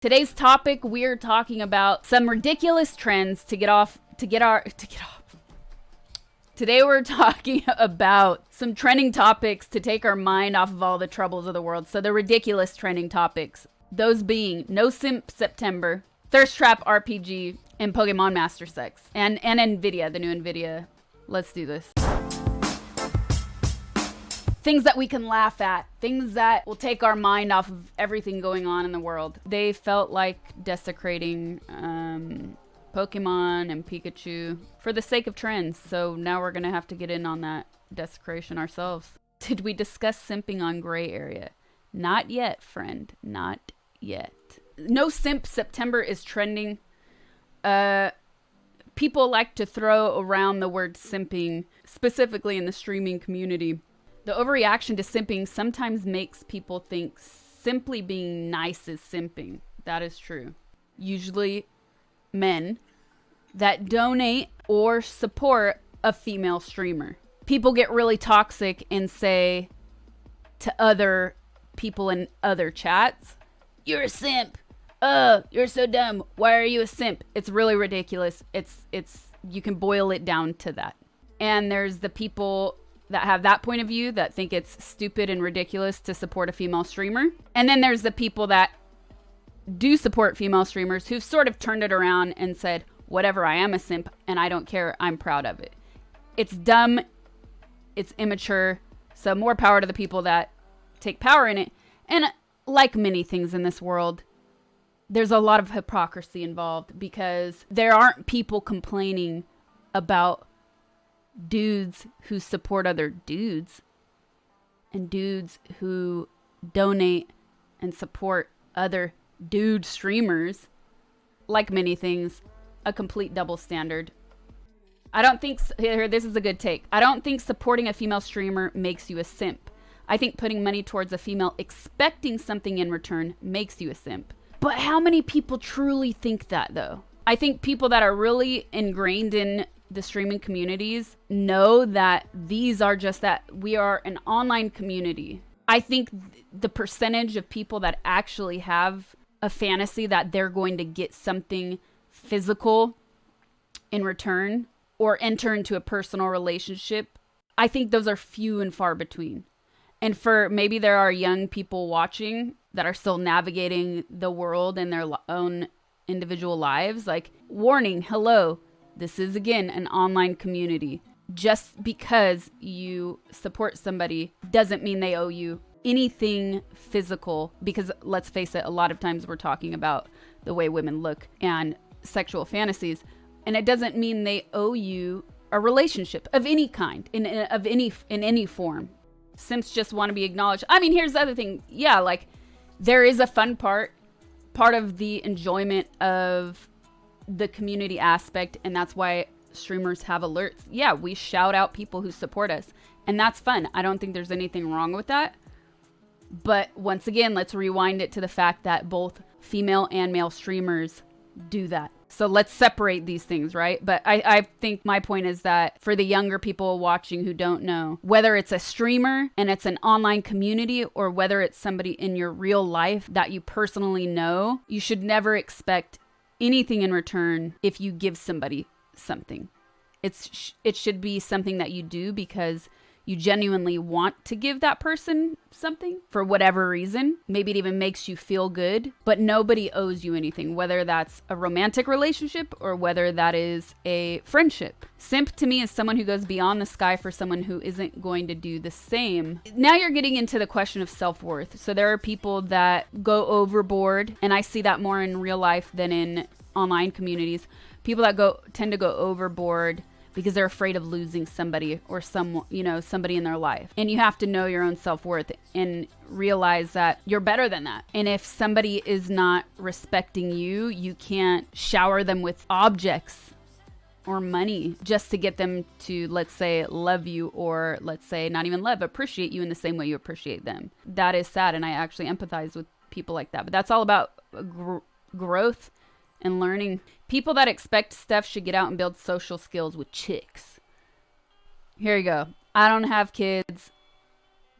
Today's topic, we're talking about some ridiculous trends to get off. Today we're talking about some trending topics to take our mind off of all the troubles of the world. So the ridiculous trending topics, those being Nosimpseptember, Thirsttrap RPG, and pokemonmasters, and NVIDIA, the new NVIDIA. Let's do this. Things that we can laugh at, things that will take our mind off of everything going on in the world. They felt like desecrating Pokemon and Pikachu for the sake of trends. So now we're gonna have to get in on that desecration ourselves. Did we discuss simping on gray area? Not yet, friend. Not yet. Nosimpseptember is trending. People like to throw around the word simping, specifically in the streaming community. The overreaction to simping sometimes makes people think simply being nice is simping. That is true. Usually men that donate or support a female streamer. People get really toxic and say to other people in other chats, "You're a simp. Oh, you're so dumb. Why are you a simp?" It's really ridiculous. It's you can boil it down to that. And there's the people that have that point of view that think it's stupid and ridiculous to support a female streamer. And then there's the people that do support female streamers who've sort of turned it around and said, whatever, I am a simp and I don't care. I'm proud of it. It's dumb. It's immature. So more power to the people that take power in it. And like many things in this world, there's a lot of hypocrisy involved because there aren't people complaining about dudes who support other dudes and dudes who donate and support other dude streamers. Like many things, a complete double standard. I don't think, here, this is a good take. I don't think supporting a female streamer makes you a simp. I think putting money towards a female expecting something in return makes you a simp. But how many people truly think that though? I think people that are really ingrained in the streaming communities know that these are just that we are an online community. I think the percentage of people that actually have a fantasy that they're going to get something physical in return or enter into a personal relationship, I think those are few and far between. And for maybe there are young people watching that are still navigating the world in their own individual lives, like, warning, hello, this is, again, an online community. Just because you support somebody doesn't mean they owe you anything physical, because let's face it, a lot of times we're talking about the way women look and sexual fantasies, and it doesn't mean they owe you a relationship of any kind, in any form. Simps just want to be acknowledged. I mean, here's the other thing. Yeah, like, there is a fun part of the enjoyment of the community aspect, and that's why streamers have alerts. Yeah, we shout out people who support us, and that's fun. I don't think there's anything wrong with that. But once again, let's rewind it to the fact that both female and male streamers do that. So let's separate these things, right? But I think my point is that for the younger people watching who don't know, whether it's a streamer and it's an online community or whether it's somebody in your real life that you personally know, you should never expect anything in return if you give somebody something. It should be something that you do because you genuinely want to give that person something for whatever reason. Maybe it even makes you feel good, but nobody owes you anything, whether that's a romantic relationship or whether that is a friendship. Simp to me is someone who goes beyond the sky for someone who isn't going to do the same. Now you're getting into the question of self-worth. So there are people that go overboard, and I see that more in real life than in online communities. People that tend to go overboard because they're afraid of losing somebody or somebody in their life. And you have to know your own self-worth and realize that you're better than that. And if somebody is not respecting you, you can't shower them with objects or money just to get them to, let's say, love you, or let's say not even love, appreciate you in the same way you appreciate them. That is sad, and I actually empathize with people like that. But that's all about growth and learning. People that expect stuff should get out and build social skills with chicks. Here you go. I don't have kids,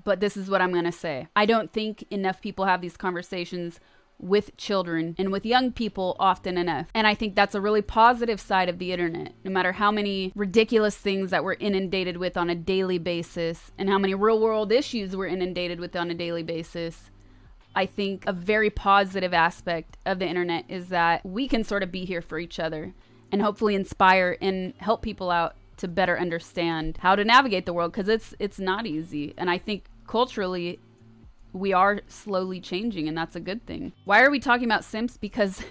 but this is what I'm going to say. I don't think enough people have these conversations with children and with young people often enough. And I think that's a really positive side of the internet. No matter how many ridiculous things that we're inundated with on a daily basis and how many real world issues we're inundated with on a daily basis, I think a very positive aspect of the internet is that we can sort of be here for each other and hopefully inspire and help people out to better understand how to navigate the world, because it's not easy. And I think culturally we are slowly changing, and that's a good thing. Why are we talking about simps? Because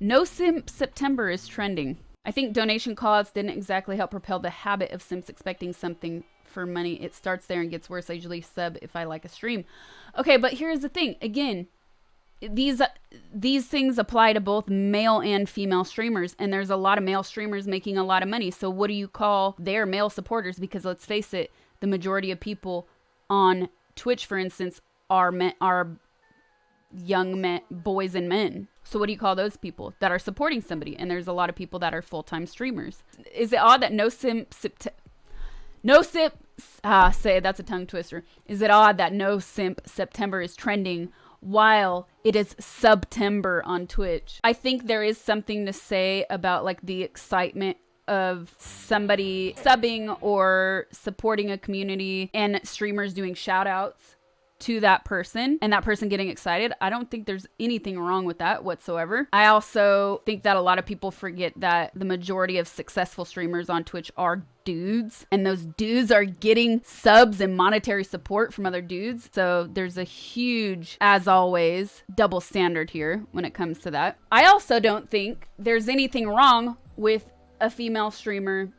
Nosimpseptember is trending. I think donation calls didn't exactly help propel the habit of simps expecting something for money. It starts there and gets worse. I usually sub if I like a stream. Okay, but here's the thing. Again, these things apply to both male and female streamers, and there's a lot of male streamers making a lot of money. So what do you call their male supporters? Because let's face it, the majority of people on Twitch, for instance, are young men, boys and men. So what do you call those people that are supporting somebody? And there's a lot of people that are full-time streamers. Is it odd that that's a tongue twister. Is it odd that Nosimpseptember is trending while it is Subtember on Twitch? I think there is something to say about like the excitement of somebody subbing or supporting a community and streamers doing shout outs to that person and that person getting excited. I don't think there's anything wrong with that whatsoever. I also think that a lot of people forget that the majority of successful streamers on Twitch are dudes, and those dudes are getting subs and monetary support from other dudes. So there's a huge, as always, double standard here when it comes to that. I also don't think there's anything wrong with a female streamer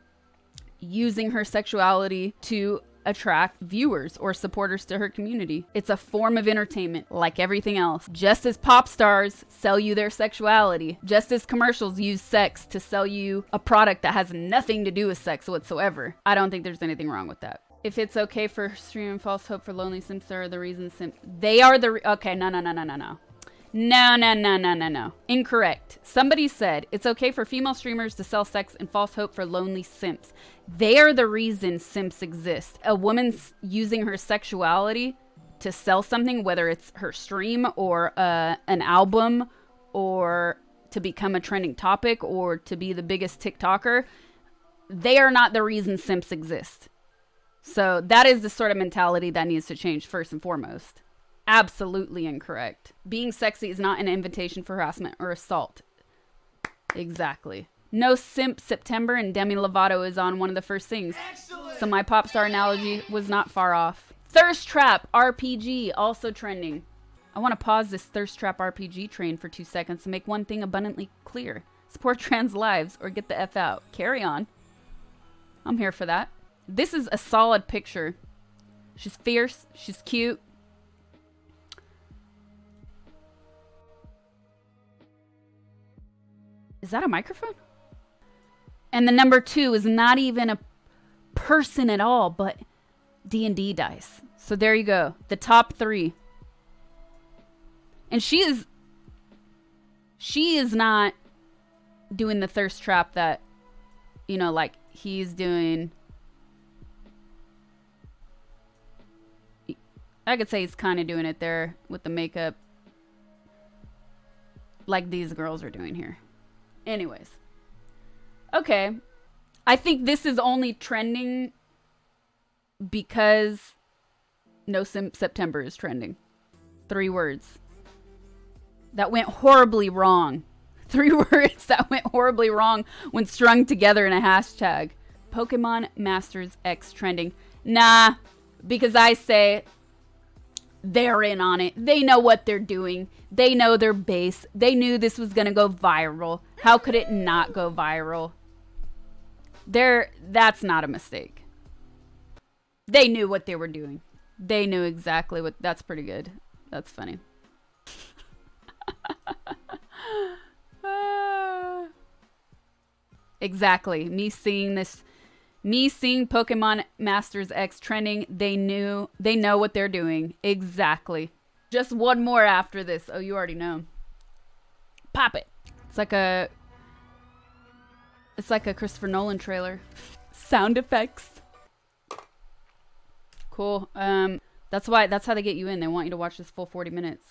using her sexuality to attract viewers or supporters to her community. It's a form of entertainment like everything else. Just as pop stars sell you their sexuality, just as commercials use sex to sell you a product that has nothing to do with sex whatsoever, I don't think there's anything wrong with that. If it's okay for streaming false hope for lonely simps, are the reasons they are the okay, no. No. Incorrect. Somebody said it's okay for female streamers to sell sex and false hope for lonely simps. They are the reason simps exist. A woman's using her sexuality to sell something, whether it's her stream or an album or to become a trending topic or to be the biggest TikToker. They are not the reason simps exist. So that is the sort of mentality that needs to change first and foremost. Absolutely incorrect. Being sexy is not an invitation for harassment or assault. Exactly. Nosimpseptember and 𝗵𝗲𝗿𝗲 is on one of the first things. Excellent. So my pop star analogy was not far off. Thirsttrap RPG also trending. I want to pause this Thirsttrap RPG train for 2 seconds to make one thing abundantly clear. Support trans lives or get the F out. Carry on. I'm here for that. This is a solid picture. She's fierce. She's cute. Is that a microphone? And the number 2 is not even a person at all, but D&D dice. So there you go. The top 3. And she is not doing the thirst trap that, you know, like he's doing. I could say he's kind of doing it there with the makeup like these girls are doing here. Anyways. Okay. I think this is only trending because Nosimpseptember is trending. 3 words. That went horribly wrong. 3 words that went horribly wrong when strung together in a hashtag. pokemonmasters X trending. Nah, because I say they're in on it. They know what they're doing. They know their base. They knew this was going to go viral. How could it not go viral? That's not a mistake. They knew what they were doing. They knew exactly what. That's pretty good. That's funny. Exactly. Me seeing Pokemon Masters X trending, they know what they're doing. Exactly. Just one more after this. Oh, you already know. Pop it. It's like a Christopher Nolan trailer. Sound effects. Cool. That's how they get you in. They want you to watch this full 40 minutes.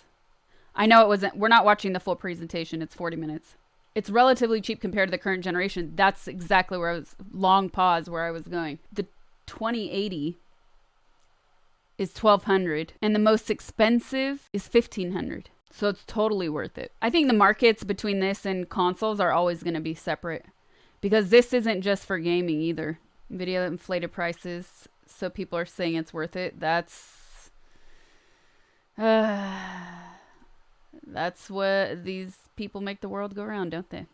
I know it wasn't, we're not watching the full presentation. It's 40 minutes. It's relatively cheap compared to the current generation. That's exactly where I was, long pause where I was going. The 2080 is $1,200 and the most expensive is $1,500. So it's totally worth it. I think the markets between this and consoles are always going to be separate because this isn't just for gaming either. Video inflated prices, so people are saying it's worth it. That's what these people make the world go round, don't they?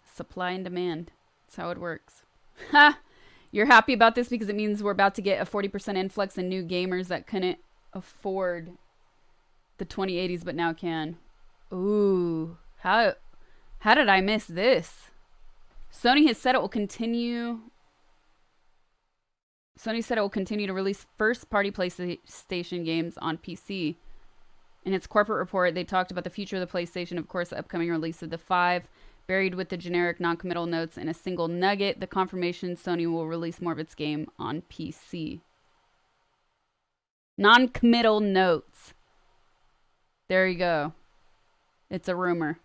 Supply and demand. That's how it works. Ha! You're happy about this because it means we're about to get a 40% influx in new gamers that couldn't afford the 2080s but now can. Ooh, how did I miss this? Sony has said it will continue. Sony said it will continue to release first-party PlayStation games on PC. In its corporate report, they talked about the future of the PlayStation, of course, the upcoming release of the 5, buried with the generic non-committal notes in a single nugget, the confirmation Sony will release more of its game on PC. Non-committal notes. There you go. It's a rumor.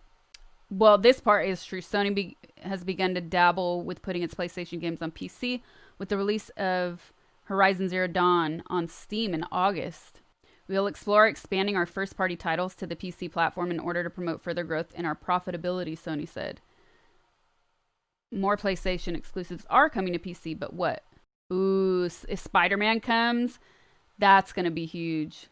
Well, this part is true. Sony has begun to dabble with putting its PlayStation games on PC with the release of Horizon Zero Dawn on Steam in August. We will explore expanding our first-party titles to the PC platform in order to promote further growth in our profitability, Sony said. More PlayStation exclusives are coming to PC, but what? Ooh, if Spider-Man comes, that's going to be huge.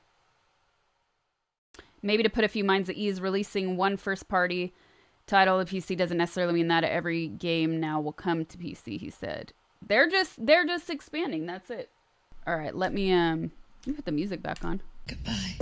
Maybe to put a few minds at ease, releasing one first-party title to PC doesn't necessarily mean that every game now will come to PC, he said. They're just expanding, that's it. All right, let me put the music back on. Goodbye.